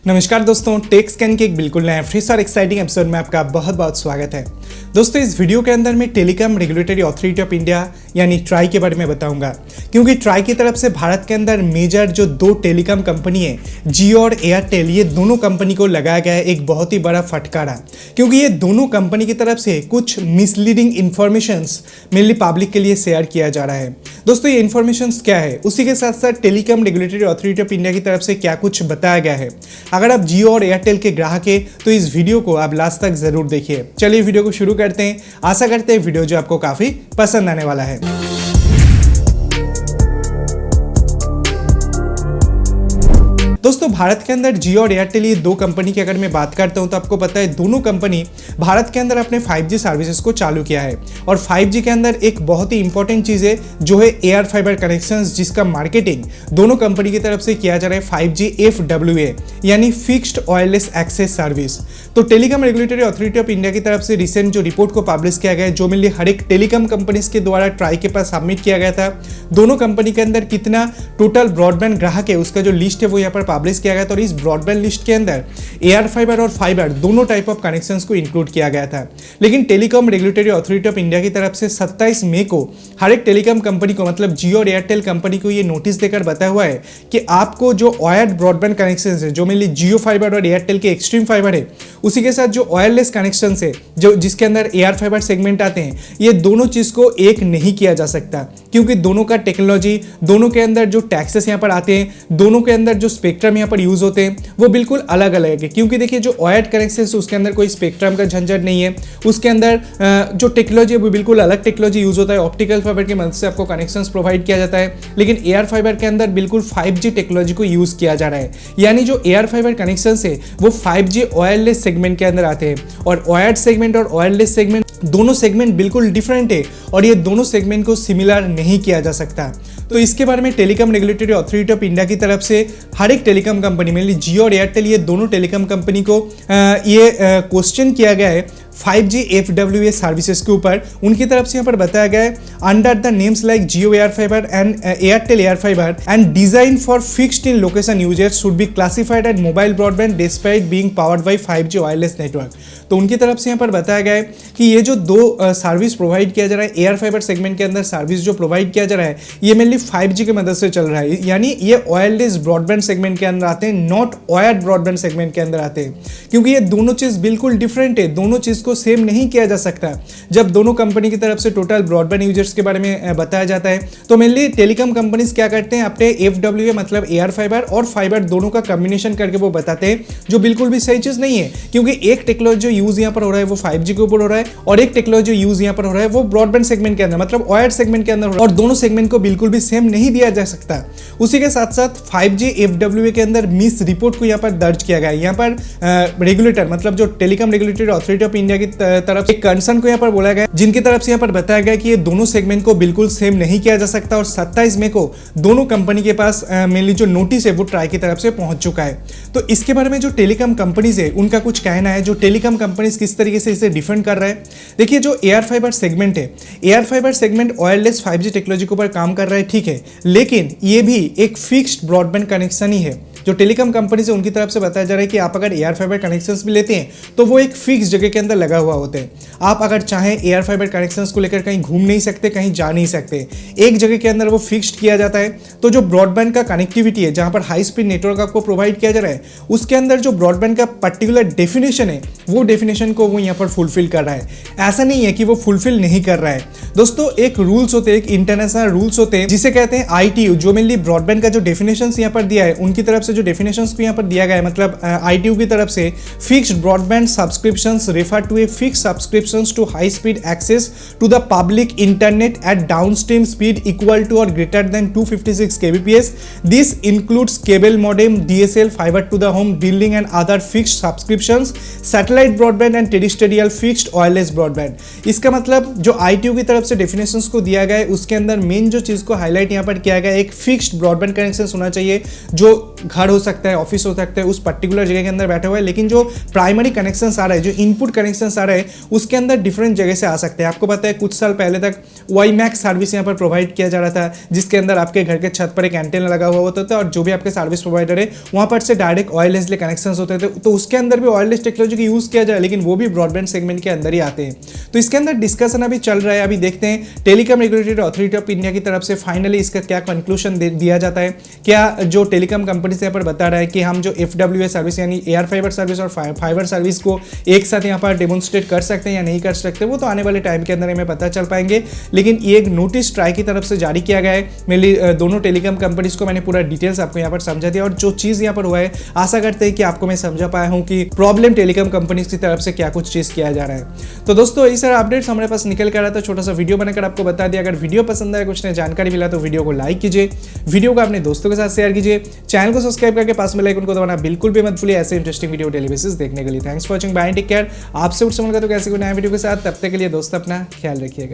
नमस्कार दोस्तों, take scan के एक बिल्कुल नया फ्रेश और एक्साइटिंग एपिसोड में आपका बहुत बहुत स्वागत है। दोस्तों, इस वीडियो के अंदर मैं telecom regulatory authority of India यानी ट्राई के बारे में बताऊंगा, क्योंकि ट्राई की तरफ से भारत के अंदर मेजर जो दो टेलीकॉम कंपनी है, जियो और एयरटेल, ये दोनों कंपनी को लगाया गया है एक बहुत ही बड़ा फटकारा, क्योंकि ये दोनों कंपनी की तरफ से कुछ मिसलीडिंग इन्फॉर्मेशंस मेनली पब्लिक के लिए शेयर किया जा रहा है। दोस्तों, ये इन्फॉर्मेशंस क्या है, उसी के साथ साथ telecom regulatory authority of India की तरफ से क्या कुछ बताया गया है। अगर आप जियो और एयरटेल के ग्राहक हैं तो इस वीडियो को आप लास्ट तक जरूर देखिए। चलिए वीडियो को शुरू करते हैं। आशा करते हैं वीडियो जो आपको काफी पसंद आने वाला है। दोस्तों, भारत के अंदर जियो और एयरटेल, ये दो कंपनी की अगर मैं बात करता हूं तो आपको पता है दोनों कंपनी भारत के अंदर अपने 5G सर्विसेज को चालू किया है। और 5G के अंदर एक बहुत ही इंपॉर्टेंट चीज़ है जो है एयर फाइबर कनेक्शंस, जिसका मार्केटिंग दोनों कंपनी की तरफ से किया जा रहा है 5G FWA यानी फिक्स्ड वायरलेस एक्सेस सर्विस। तो telecom regulatory authority of India की तरफ से रिसेंट जो रिपोर्ट को पब्लिश किया गया है, जो मेनली हर एक टेलीकॉम कंपनीज के द्वारा ट्राई के पास सबमिट किया गया था, दोनों कंपनी के अंदर कितना टोटल ब्रॉडबैंड ग्राहक है उसका जो लिस्ट है वो यहाँ पर पब्लिश किया गया था। और इस ब्रॉडबैंड लिस्ट के अंदर एयर फाइबर और फाइबर दोनों टाइप ऑफ कनेक्शंस को इंक्लूड किया गया था। लेकिन telecom regulatory authority of India की तरफ से 27 मई को हर एक टेलीकॉम कंपनी को, मतलब जियो और एयरटेल कंपनी को, ये नोटिस देकर बताया हुआ है कि आपको जो वायर्ड ब्रॉडबैंड कनेक्शंस है, जो मेनली जियो फाइबर और एयरटेल के एक्सट्रीम फाइबर है, उसी के साथ जो वायरलेस कनेक्शंस है जो जिसके अंदर एयर फाइबर सेगमेंट आते हैं, ये दोनों चीज को एक नहीं किया जा सकता, क्योंकि दोनों का टेक्नोलॉजी, दोनों के अंदर जो टैक्सेस यहाँ पर आते हैं, दोनों के अंदर जो स्पेक्ट्रम यहाँ पर यूज होते हैं वो बिल्कुल अलग अलग है। क्योंकि देखिए, जो वायर्ड कनेक्शन है उसके अंदर कोई स्पेक्ट्रम का झंझट नहीं है, उसके अंदर जो टेक्नोलॉजी है वो बिल्कुल अलग टेक्नोलॉजी यूज होता है, ऑप्टिकल फाइबर की मदद से आपको कनेक्शंस प्रोवाइड किया जाता है। लेकिन एयर फाइबर के अंदर बिल्कुल 5G टेक्नोलॉजी को यूज किया जा रहा है, यानी जो एयर फाइबर कनेक्शंस है वो 5G वायरलेस सेगमेंट के अंदर आते हैं। और वायर्ड सेगमेंट और वायरलेस सेगमेंट दोनों सेगमेंट बिल्कुल डिफरेंट है और ये दोनों सेगमेंट को सिमिलर नहीं किया जा सकता। तो इसके बारे में telecom regulatory authority of India की तरफ से हर एक टेलीकॉम कंपनी, मेनली जियो और एयरटेल, ये दोनों टेलीकॉम कंपनी को ये क्वेश्चन किया गया है 5G FWA सर्विसेज के ऊपर। उनकी तरफ से यहाँ पर बताया गया है, under the names like Jio air fiber and Airtel air fiber and design for fixed in location users should be classified at mobile broadband despite being powered by 5G wireless network. तो उनकी तरफ से यहाँ पर बताया गया है कि ये जो दो सर्विस प्रोवाइड किया जा रहा है, एयर फाइबर सेगमेंट के अंदर सर्विस जो प्रोवाइड किया जा रहा है, ये मेनली 5G की मदद से चल रहा है, यानी ये वायरलेस ब्रॉडबैंड सेगमेंट के अंदर आते हैं, नॉट वायर्ड ब्रॉडबैंड सेगमेंट के अंदर आते हैं। क्योंकि ये दोनों चीज बिल्कुल डिफरेंट है, दोनों चीज को सेम नहीं किया जा सकता। जब दोनों कंपनी की तरफ से टोटल ब्रॉडबैंड यूजर्स के बारे में बताया जाता है, तो मेनली टेलीकॉम कंपनीज क्या करते हैं, अपने FWA मतलब एयर फाइबर और फाइबर दोनों का कॉम्बिनेशन करके वो बताते हैं, जो बिल्कुल भी सही चीज नहीं है। क्योंकि एक टेक्नोलॉजी जो यूज यहाँ पर हो रहा है वो 5G के ऊपर हो रहा है, और एक टेक्नोलॉजी यूज यहाँ पर हो रहा है वो ब्रॉडबैंड सेगमेंट के अंदर, मतलब वायर्ड सेगमेंट के अंदर हो रहा है, और दोनों सेगमेंट को बिल्कुल भी सेम नहीं दिया जा सकता। उसी के साथ साथ 5G FWA के अंदर मिस रिपोर्ट को यहाँ पर दर्ज किया गया है। यहाँ पर रेगुलेटर, मतलब जो telecom regulatory authority of India की तरफ एक कंसर्न को यहाँ पर बोला गया, जिनकी तरफ से यहाँ पर बताया गया कि ये दोनों सेगमेंट को बिल्कुल सेम नहीं किया जा सकता। और 27 मई को दोनों कंपनी के पास मेनली जो नोटिस है वो ट्राई की तरफ से पहुंच चुका है। तो इसके बारे में जो टेलीकॉम कंपनीज है उनका कुछ कहना है, जो टेलीकॉम कंपनीज किस तरीके से इसे डिफेंड कर रहा है। देखिए, जो एयर फाइबर सेगमेंट है, air fibre segment wireless 5G technology के ऊपर काम कर रहा है, ठीक है, लेकिन ये भी एक फिक्स्ड ब्रॉडबैंड कनेक्शन ही है। जो टेलीकॉम कंपनी से उनकी तरफ से बताया जा रहा है कि आप अगर एयर फाइबर कनेक्शंस भी लेते हैं तो वो एक फिक्स जगह के अंदर लगा हुआ होते हैं। आप अगर चाहें एयर फाइबर कनेक्शंस को लेकर कहीं घूम नहीं सकते, कहीं जा नहीं सकते, एक जगह के अंदर वो फिक्स्ड किया जाता है। तो जो ब्रॉडबैंड का कनेक्टिविटी है, जहां पर हाई स्पीड नेटवर्क आपको प्रोवाइड किया जा रहा है, उसके अंदर जो ब्रॉडबैंड का पर्टिकुलर डेफिनेशन है वो डेफिनेशन को वो यहाँ पर फुलफिल कर रहा है। ऐसा नहीं है कि वो फुलफिल नहीं कर रहा है। दोस्तों, एक रूल्स होते हैं, एक इंटरनेशनल रूल्स होते हैं जिसे कहते हैं ITU, जो मेनली ब्रॉडबैंड का जो डेफिनेशन यहाँ पर दिया है, उनकी तरफ से जो डेफिनेशन को यहाँ पर दिया गया है, मतलब ITU की तरफ से fixed broadband subscriptions refer to a fixed subscriptions to high speed access to the public internet at downstream speed equal to or greater than 256 kbps. This includes cable modem, DSL, fibre to the home, building and other fixed subscriptions, satellite broadband and terrestrial fixed wireless broadband. इसका मतलब जो ITU की तरफ से definitions को दिया गया है उसके अंदर मेन जो चीज को हाईलाइट यहाँ पर किया गया है, एक फिक्स्ड ब्रॉडबैंड कनेक्शन होना चाहिए जो घर हो सकता है, ऑफिस हो सकता है, उस पर्टिकुलर जगह के अंदर बैठा हुआ है, लेकिन जो प्राइमरी कनेक्शन आ रहा है, जो इनपुट कनेक्शन आ रहा है, उसके अंदर डिफरेंट जगह से आ सकते हैं। आपको पता है कुछ साल पहले तक वाईमैक्स सर्विस यहाँ पर प्रोवाइड किया जा रहा था, जिसके अंदर आपके घर के छत पर एक एंटेना लगा हुआ होता था और जो भी आपके सर्विस प्रोवाइडर है वहाँ पर से डायरेक्ट वायरलेसली कनेक्शन होते थे। तो उसके अंदर भी वायरलेस टेक्नोलॉजी का यूज़ किया जाए, लेकिन वो भी ब्रॉडबैंड सेगमेंट के अंदर ही आते हैं। तो इसके अंदर डिस्कशन अभी चल रहा है। अभी देखते हैं telecom regulatory authority of India की तरफ से फाइनली इसका क्या कंक्लूजन दिया जाता है। क्या जो टेलीकॉम कंपनी से यहाँ पर बता रहा है कि हम जो FWA सर्विस यानी एयर फाइबर सर्विस और फाइबर सर्विस को एक साथ यहाँ पर डेमोन्स्ट्रेट कर सकते हैं या नहीं कर सकते, वो तो आने वाले टाइम के अंदर हमें पता चल पाएंगे। लेकिन ये एक नोटिस ट्राई की तरफ से जारी किया गया है। मेरी दोनों टेलीकॉम कंपनीज को मैंने पूरा डिटेल्स आपको यहाँ पर समझा दिया और जो चीज़ यहाँ पर हुआ है आशा करते हैं कि आपको मैं समझा पाया हूँ कि प्रॉब्लम टेलीकॉम कंपनीज की तरफ से क्या कुछ चीज़ किया जा रहा है। तो दोस्तों ये सारा अपडेट्स हमारे पास निकल कर रहा था, छोटा सा वीडियो बनाकर आपको बता दिया। अगर वीडियो पसंद आया, कुछ नई जानकारी मिला तो वीडियो को लाइक कीजिए, वीडियो को अपने दोस्तों के साथ शेयर कीजिए, चैनल को सब्सक्राइब करके पास में आइकन को दबाना बिल्कुल भी मत भूलिए ऐसे इंटरेस्टिंग वीडियो डेली बेसिस देखने के लिए। Thanks for watching, bye, take care. आपसे उठ समझ तो कैसे कोई नया वीडियो के साथ, तब तक के लिए दोस्तों अपना ख्याल रखिएगा।